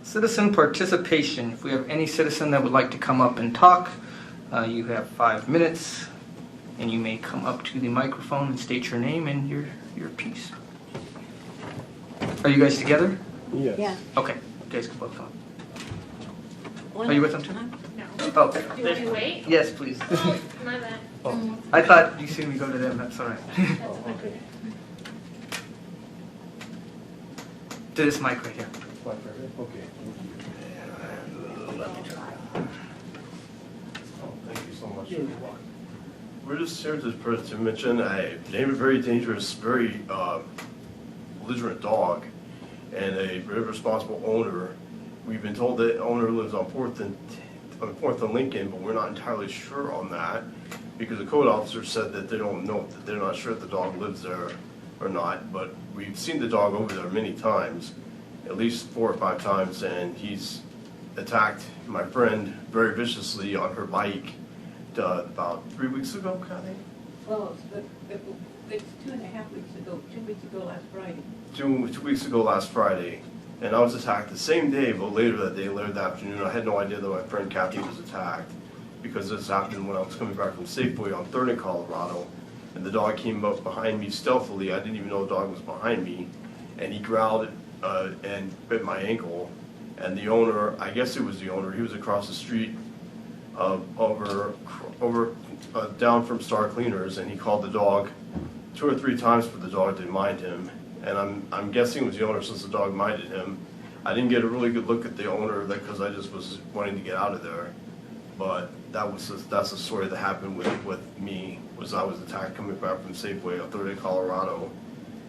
Citizen participation. If we have any citizen that would like to come up and talk, you have 5 minutes, and you may come up to the microphone and state your name and your piece. Are you guys together? Yes. Yeah. Okay, you guys can both come. One Are you with at a them too? time? No. Oh, Do you want me to wait? yes, please. Oh, my bad. Oh, I thought you seen me go to them. That's all right. Oh, okay. To this mic right here. Okay. Thank you so much. We're just here to mention a very dangerous, very belligerent dog and a very responsible owner. We've been told that owner lives on 4th and Lincoln, but we're not entirely sure on that because the code officer said that they don't know, that they're not sure if the dog lives there or not. But we've seen the dog over there many times, at least 4 or 5 times, and he's attacked my friend very viciously on her bike about 3 weeks ago, Kathy? Well, it's 2.5 weeks ago, 2 weeks ago last Friday. 2 weeks ago last Friday, and I was attacked the same day, but later that afternoon. I had no idea that my friend Kathy was attacked because this happened when I was coming back from Safeway on 3rd in Colorado, and the dog came up behind me stealthily. I didn't even know the dog was behind me, and he growled and bit my ankle. And the owner, I guess it was the owner, he was across the street down from Star Cleaners, and he called the dog 2 or 3 times for the dog to mind him. And I'm guessing it was the owner since the dog minded him. I didn't get a really good look at the owner because I just was wanting to get out of there. But that's the story that happened with me, was I was attacked coming back from Safeway on 3rd in Colorado.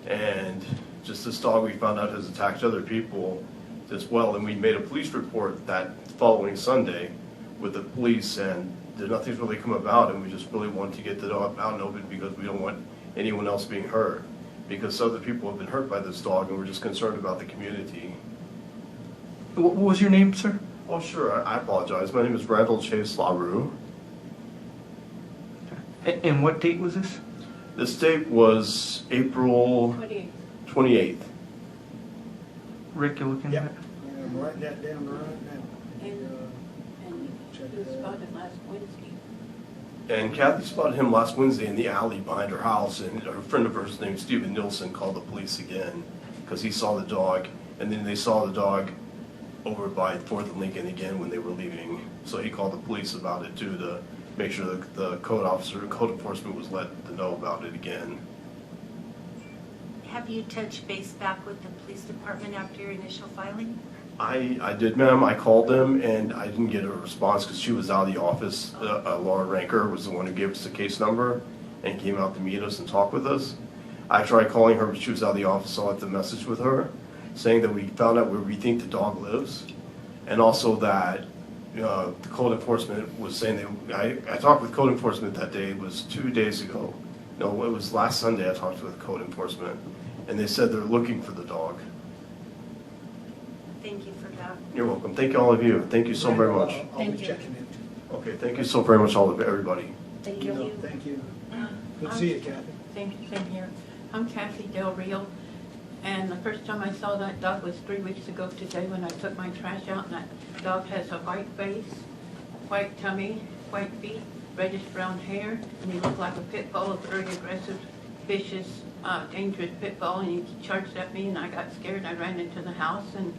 And just this dog we found out has attacked other people as well. And we made a police report that following Sunday with the police, and nothing's really come about, and we just really want to get the dog out and open because we don't want anyone else being hurt, because other people have been hurt by this dog, and we're just concerned about the community. What was your name, sir? Oh, sure. I apologize. My name is Randall Chase LaRue. And what date was this? This date was April 28th. Rick, you looking at it? I'm writing that down right now. And he was spotted last Wednesday. And Kathy spotted him last Wednesday in the alley behind her house, and a friend of hers named Stephen Nilsson called the police again because he saw the dog, and then they saw the dog over by 4th and Lincoln again when they were leaving. So he called the police about it too, to make sure that the code enforcement was let to know about it again. Have you touched base back with the police department after your initial filing? I did, ma'am. I called them, and I didn't get a response because she was out of the office. Laura Ranker was the one who gave us the case number and came out to meet us and talk with us. I tried calling her, but she was out of the office, so I left a message with her saying that we found out where we think the dog lives, and also that the code enforcement was saying that I talked with code enforcement that day. It was 2 days ago. No, it was last Sunday I talked with code enforcement, and they said they're looking for the dog. Thank you for that. You're welcome. Thank you, all of you. Thank you so very much. I'll Thank be you. checking it. Okay, thank you so very much, everybody. Thank No, you. thank you. Good to see you, Kathy. Same here. I'm Kathy Del Rio, and the first time I saw that dog was 3 weeks ago today when I took my trash out, and that dog has a white face, white tummy, white feet, reddish brown hair, and he looked like a pit bull, a very aggressive, vicious, dangerous pit bull, and he charged at me, and I got scared, and I ran into the house. And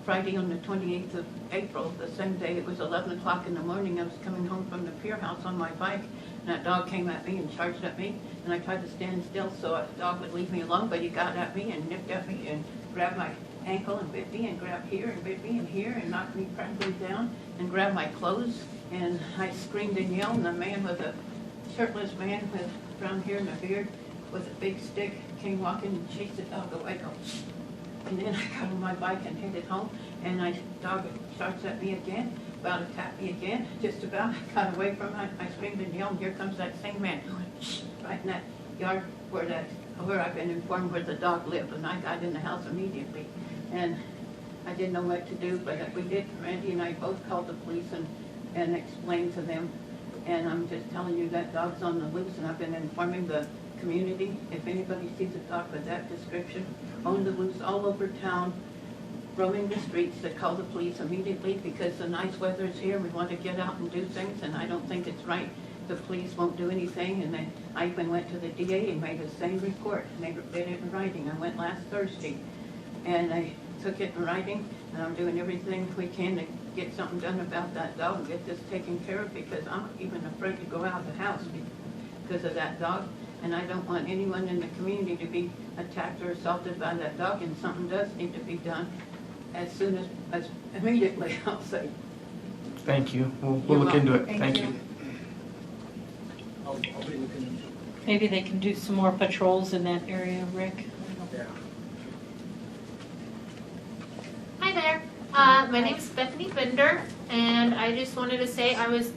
Friday on the 28th of April, the same day, it was 11 o'clock in the morning, I was coming home from the pier house on my bike, and that dog came at me and charged at me, and I tried to stand still so the dog would leave me alone, but he got at me and nipped at me and grabbed my ankle and bit me and grabbed here and bit me and here and knocked me practically down and grabbed my clothes, and I screamed and yelled, and the man with a shirtless man with brown hair and a beard with a big stick came walking and chased the dog away. And then I got on my bike and headed home, and the dog starts at me again, about to attack me again, just about. I got away from it. I screamed and yelled, and here comes that same man, right in that yard where I've been informed where the dog lived, and I got in the house immediately. And I didn't know what to do, but we did. Randy and I both called the police and explained to them. And I'm just telling you that dog's on the loose, and I've been informing the community. If anybody sees a dog with that description on the loose all over town, roaming the streets that call the police immediately because the nice weather's here, we want to get out and do things, and I don't think it's right. The police won't do anything, and then I even went to the DA and made the same report, and they did it in writing. I went last Thursday, and I took it in writing, and I'm doing everything we can to get something done about that dog and get this taken care of, because I'm even afraid to go out of the house because of that dog, and I don't want anyone in the community to be attacked or assaulted by that dog, and something does need to be done as soon as immediately, I'll say. Thank you. We'll look into it. Thank you. I'll be looking. Maybe they can do some more patrols in that area, Rick. Yeah. Hi there. My name is Bethany Bender, and I just wanted to say I was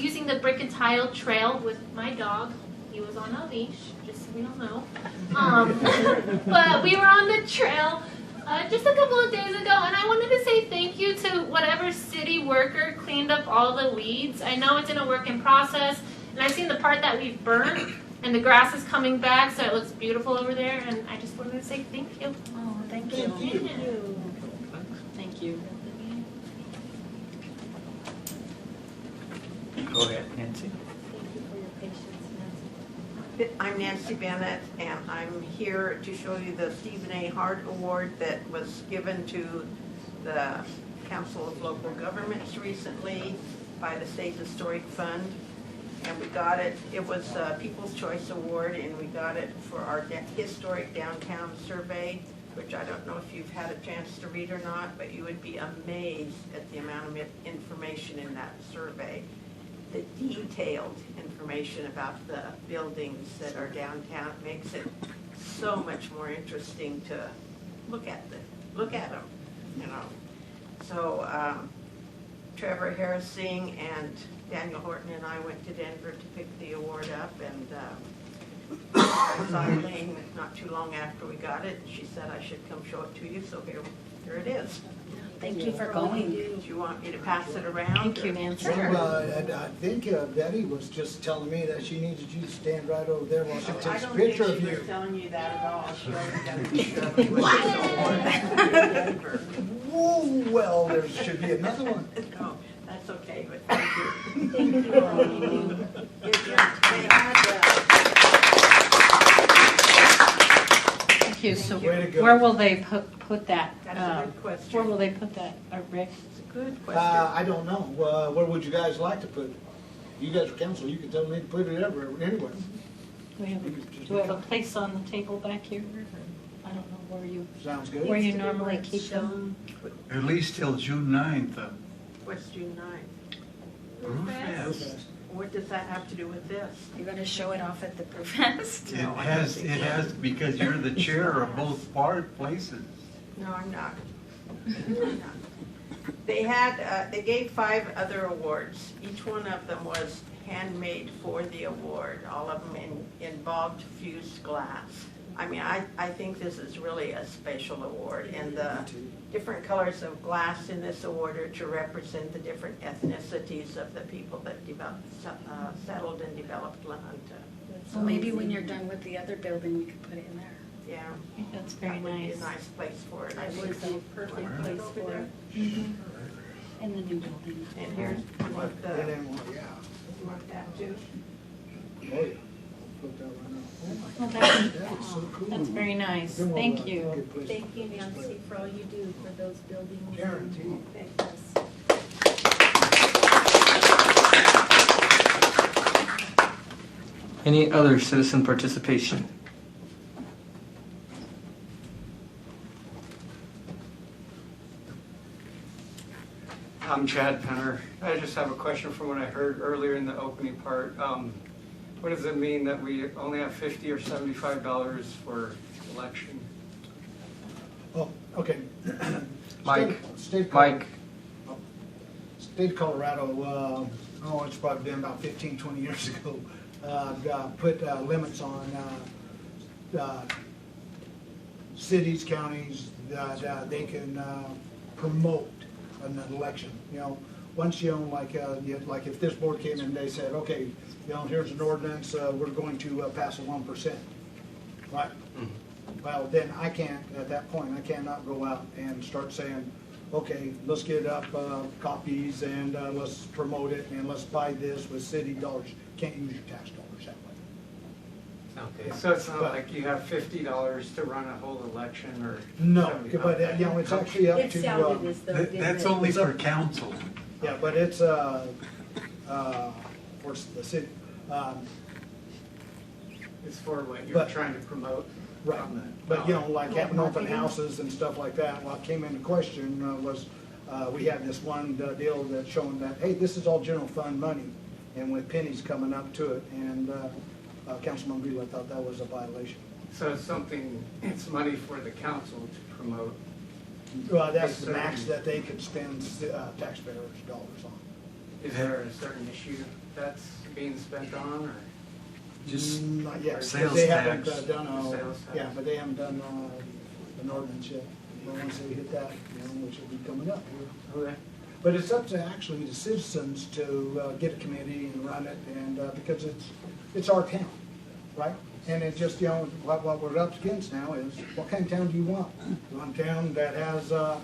using the brick and tile trail with my dog. He was on a leash, just so we all know. But we were on the trail just a couple of days ago, and I wanted to say thank you to whatever city worker cleaned up all the weeds. I know it's in a work in process, and I've seen the part that we've burnt, and the grass is coming back, so it looks beautiful over there, and I just wanted to say thank you. Oh, thank you. Thank you. Go ahead, Nancy. Thank you for your patience, Nancy. I'm Nancy Bennett, and I'm here to show you the Stephen A. Hart Award that was given to the Council of Local Governments recently by the State Historic Fund. And we got it, it was a People's Choice Award, and we got it for our historic downtown survey, which I don't know if you've had a chance to read or not, but you would be amazed at the amount of information in that survey. The detailed information about the buildings that are downtown makes it so much more interesting to look at them, you know. So Trevor Harrising and Daniel Horton and I went to Denver to pick the award up, and I saw Elaine not too long after we got it, and she said I should come show it to you, so here it is. Thank you for going. Do you want me to pass it around? Thank you, Nancy. Well, I think Betty was just telling me that she needed you to stand right over there while she I takes a don't think picture she of was you. telling you that at all. She already got a picture of it. Denver. Ooh, well, there should be another one. No, that's okay, but thank you. Thank you. They had, Thank you. So Way to go. where will they put that? That's a good question. Where will they put that, Rick? it's a good question. I don't know. Where would you guys like to put it? You guys are council, you can tell me to put it everywhere, anywhere. Do we have a place on the table back here? Or I don't know Sounds good. where you normally keep them. At least till June 9th. What's June 9th? Brewfest. What does that have to do with this? You're going to show it off at the Brewfest? It has, because you're the chair of both places. No, I'm not. I'm not. They had, they gave 5 other awards. Each one of them was handmade for the award. All of them involved fused glass. I mean, I think this is really a special award, and the different colors of glass in this award are to represent the different ethnicities of the people that settled and developed La Junta. Well, maybe when you're done with the other building, we could put it in there. Yeah. I think that's very That would be nice. a nice place for it. I It think would be a perfect place for it. In the new building. And here's what And the, then, yeah. you want that too? Oh, yeah. Put that one up. Oh, Well, my that- God, that is so cool. That's very nice. Then we'll, Thank you. get places Thank you, to display Nancy, it. for all you do for those buildings. Guaranteed. Yes. Any other citizen participation? I'm Chad Penner. I just have a question from what I heard earlier in the opening part. What does it mean that we only have $50 or $75 for election? Oh, okay. Mike, State Mike, State of Colorado, oh, it's probably been about 15, 20 years ago, put limits on cities, counties, that they can promote an election. You know, once you own, like if this board came and they said, okay, you know, here's an ordinance, we're going to pass a 1%, right? well, then I can't, at that point, I cannot go out and start saying, okay, let's get up copies and let's promote it and let's buy this with city dollars. Can't use your tax dollars that way. Okay, so it's not like you have $50 to run a whole election or? No, 75? but you know, it's actually up It to, sounded as though. it didn't That's really- only for council. yeah, but it's, for the city, It's for what you're But- trying to promote? right. on the But, you know, ballot. like having open houses and stuff like that, what came into question was, we had this one deal that showing that, hey, this is all general fund money, and with pennies coming up to it, and Councilman Beal thought that was a violation. So it's something, it's money for the council to promote. Well, that's the max that they could spend taxpayers' dollars on. Is there a certain issue that's being spent on, or? Just Not yet, 'cause sales they haven't tax. done, Sales tax. yeah, but they haven't done an ordinance yet. But once they hit that, you know, which will be coming up here. Okay. But it's up to actually the citizens to get a committee and run it, and because it's our town, right? And it just, you know, what we're up against now is, what kind of town do you want? You want a town that has the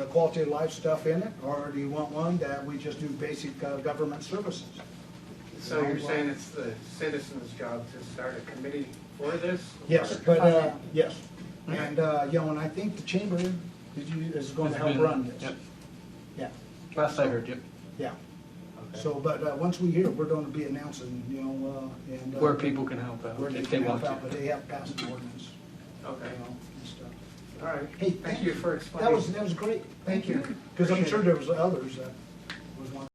quality of life stuff in it, or do you want one that we just do basic government services? So you're saying it's the citizens' job to start a committee for this? Yes, but, yes. And, you know, and I think the chamber is going to help run this. Yep. Yeah, Last I heard, yep. yeah. Okay. So, but once we hear, we're going to be announcing, you know, and. Where people can help out Where they if they can want help out, to. but they have passed an ordinance, you Okay, know, and stuff. all right. Hey, Thank you for explaining. That was great. Thank you. Because I'm Appreciate sure it. there was others that was one.